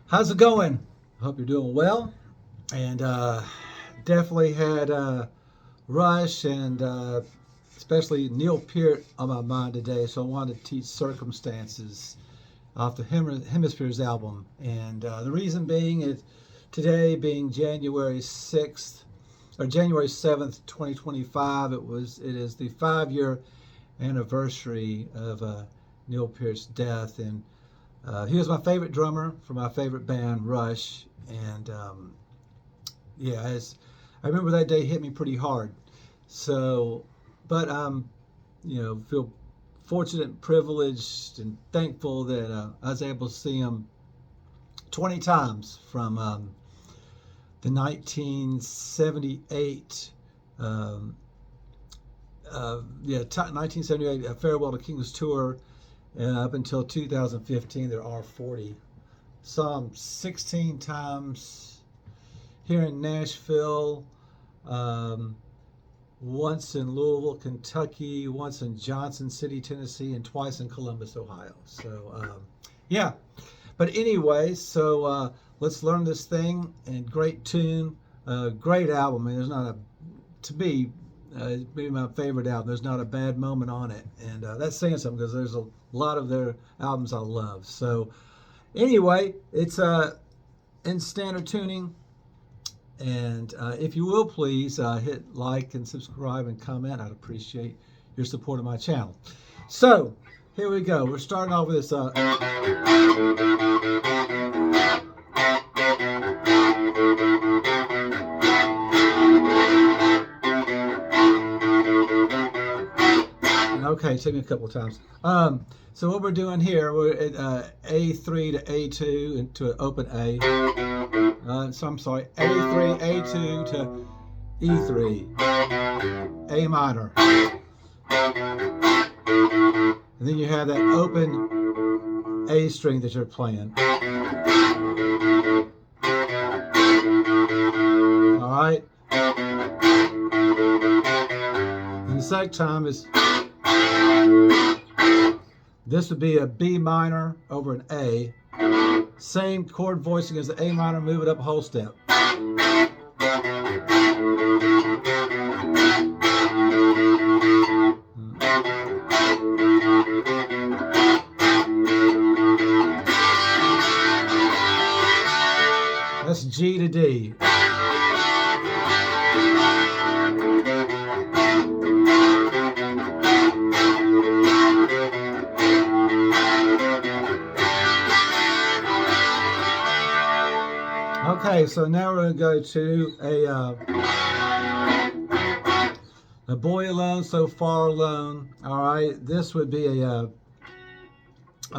How's it going? Hope you're doing well. And definitely had Rush and especially Neil Peart on my mind today. So I wanted to teach Circumstances off the Hemispheres album. And the reason being is today being January 6th or January 7th, 2025. It is the 5-year anniversary of Neil Peart's death. And he was my favorite drummer for my favorite band, Rush. And yeah, I remember that day hit me pretty hard. So, but feel fortunate and privileged and thankful that I was able to see him 20 times from the 1978 1978 Farewell to Kings tour, and up until 2015 there are 40. Saw him 16 times here in Nashville, once in Louisville, Kentucky, once in Johnson City, Tennessee, and twice in Columbus, Ohio. So yeah, but anyway, so let's learn this thing. And great tune, great album. I mean, there's not a, to me, maybe my favorite album. There's not a bad moment on it, and that's saying something because there's a lot of their albums I love. So anyway, it's in standard tuning, and if you will please hit like and subscribe and comment. I'd appreciate your support of my channel. So here we go. We're starting off with this okay, it took me a couple of times. So what we're doing here, we're at A3 to A2 into an open A. So I'm sorry, A3, A2 to E3, A minor. And then you have that open A string that you're playing. All right. And the second time is, this would be a B minor over an A. Same chord voicing as the A minor, move it up a whole step. That's G to D. Okay, so now we're going to go to a Boy Alone, So Far Alone. All right, this would be a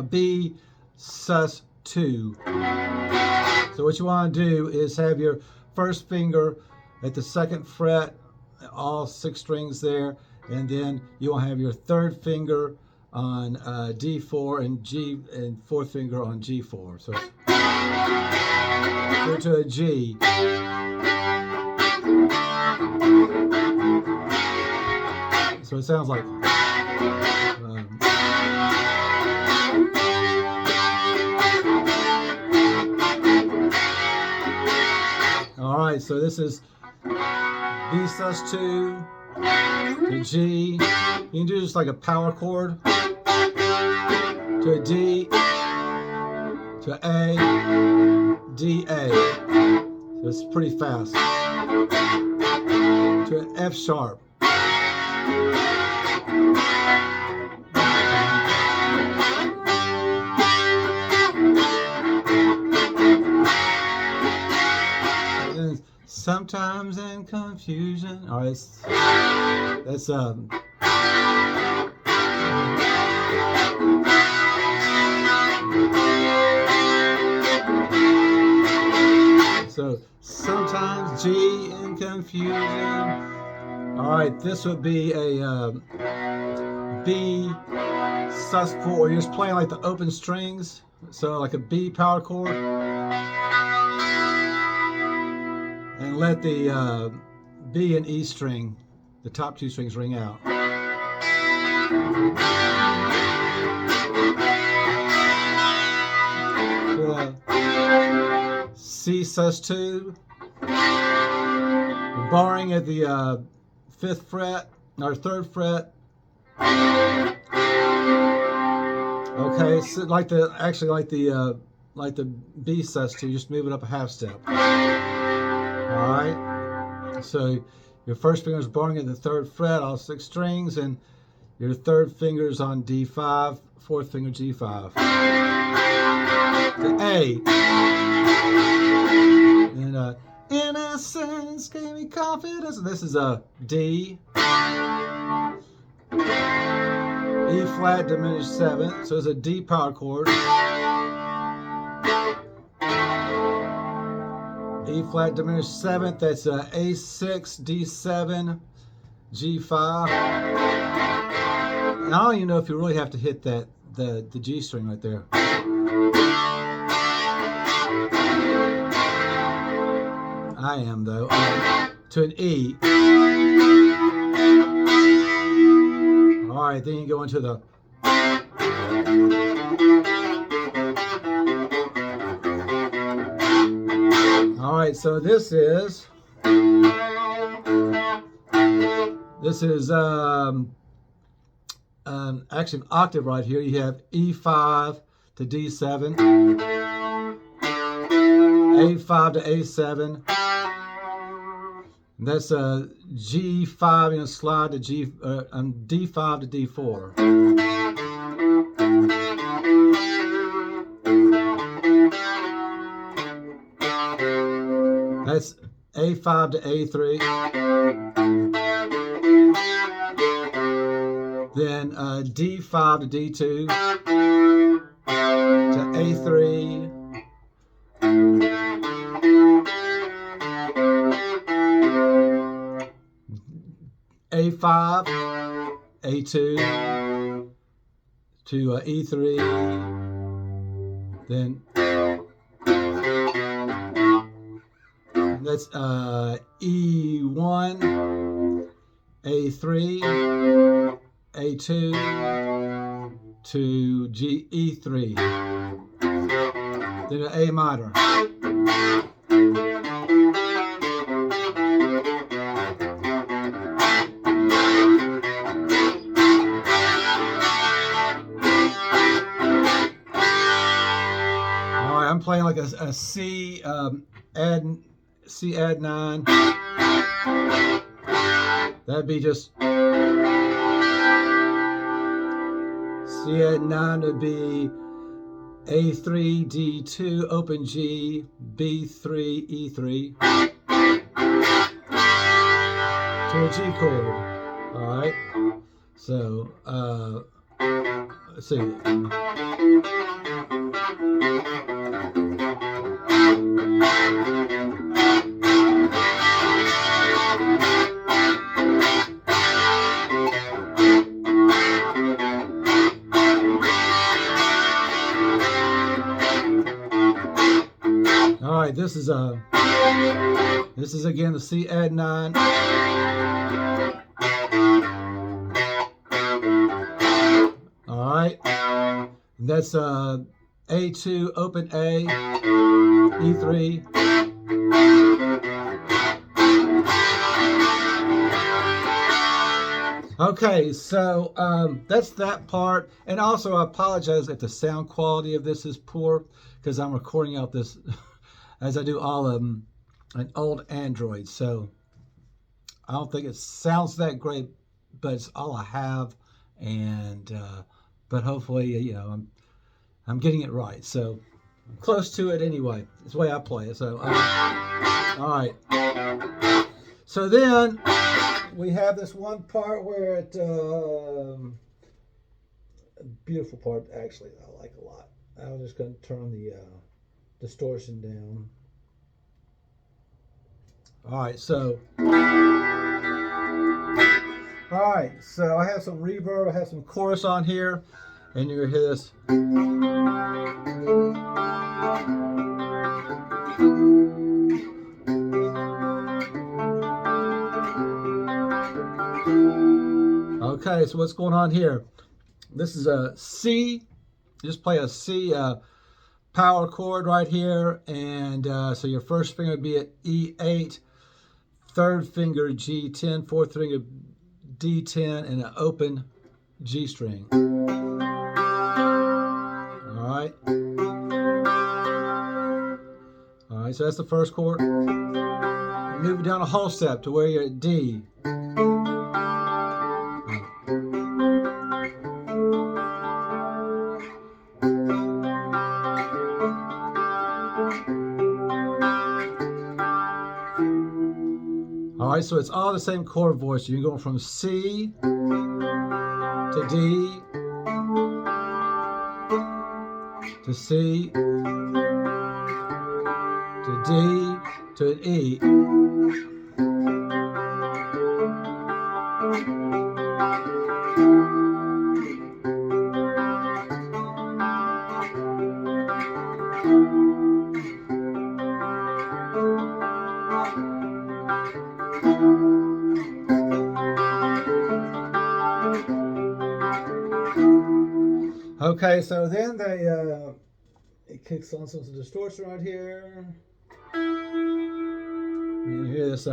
B sus 2. So what you want to do is have your first finger at the second fret, all 6 strings there, and then you will have your third finger on D4 and G, and fourth finger on G4. So go to a G. So it sounds like all right, so this is B sus 2 to G. You can do just like a power chord to a D to A, D, A. So it's pretty fast. To an F sharp. And sometimes in confusion. All right, that's so sometimes G in confusion. All right, this would be a B sus4, or you're just playing like the open strings, so like a B power chord, and let the B and E string, the top two strings, ring out. C sus2, barring at the 5th fret or 3rd fret. Okay, so like the B sus2, just move it up a half step. All right. So your first finger is barring at the 3rd fret, all 6 strings, and your 3rd finger is on D5, 4th finger G5. The A. And innocence gave me confidence. And this is a D, E flat diminished 7th, so it's a D power chord. E flat diminished 7th, that's a A6, D7, G5. And I don't even know if you really have to hit that the G string right there. I am though. To an E. All right, then you go into the. All right, so this is actually an octave right here. You have E5 to D7, A5 to A7. And that's a G5, you know, slide to D5 to D4. That's A5 to A3. Then D5 to D2 to A3. A5, A2 to E3, then that's E1, A3, A2 to E3, then an A minor. I'm playing like a C add 9. That'd be just C add 9 would be A3 D2 open G B3 E3 to a G chord. All right. So let's see. All right, this is again the C add 9. All right, and that's A2 open A E3. Okay, so that's that part, and also I apologize if the sound quality of this is poor because I'm recording out this as I do all of them an old Android, so I don't think it sounds that great, but it's all I have, and but hopefully, you know, I'm getting it right, so I'm close to it anyway. It's the way I play it. So all right, so then we have this one part where it a beautiful part, actually, I like a lot. I'm just going to turn the distortion down. All right, so All right, so I have some reverb, I have some chorus on here, and you're gonna hear this. Okay, so what's going on here? This is a C. Just play a C power chord right here, and so your first finger would be at E8, third finger G10, fourth finger D10, and an open G string. All right. All right, so that's the first chord. Move it down a whole step to where you're at D. All right, so it's all the same chord voice. You're going from C to D to C to D to an E. Okay, so then it kicks on some distortion right here. And you hear this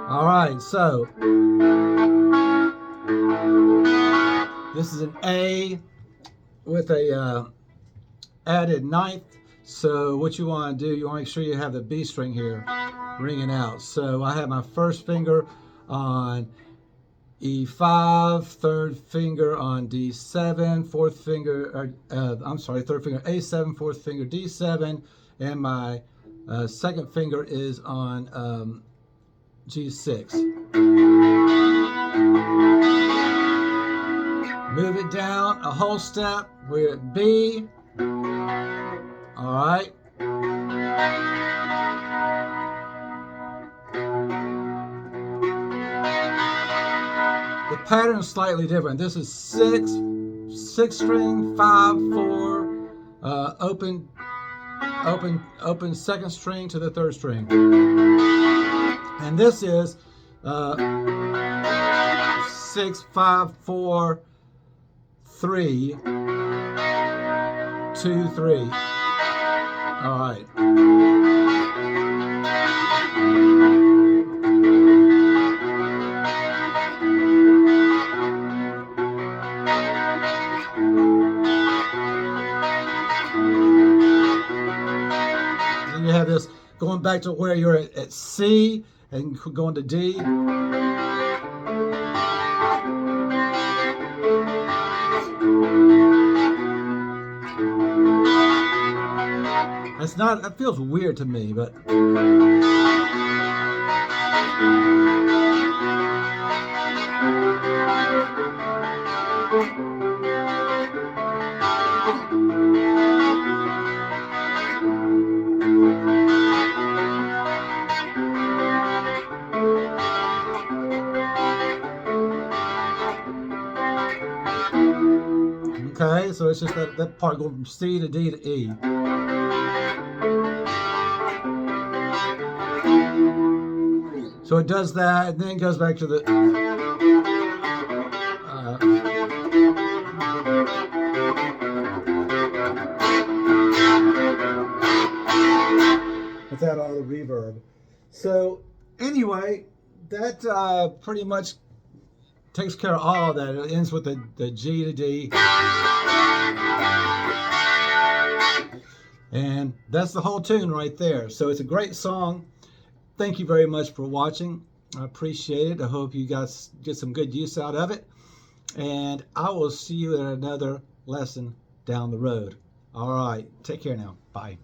all right, so this is an A with a added ninth. So what you want to do, you want to make sure you have the B string here ringing out. So I have my first finger on E5, third finger on D7, fourth finger, third finger A7, fourth finger D7, and my second finger is on G6. Move it down a whole step. We're at B. All right. The pattern is slightly different. This is six string, 5/4, open second string to the third string. And this is 6/5/4 3 2 3. All right. Then you have this going back to where you're at C and going to D. It's not, that feels weird to me, but okay, so it's just that part going from C to D to E. So it does that, and then it goes back to the without all the reverb. So anyway, that pretty much takes care of all of that. It ends with the G to D. And that's the whole tune right there. So it's a great song. Thank you very much for watching. I appreciate it. I hope you guys get some good use out of it. And I will see you in another lesson down the road. All right. Take care now. Bye.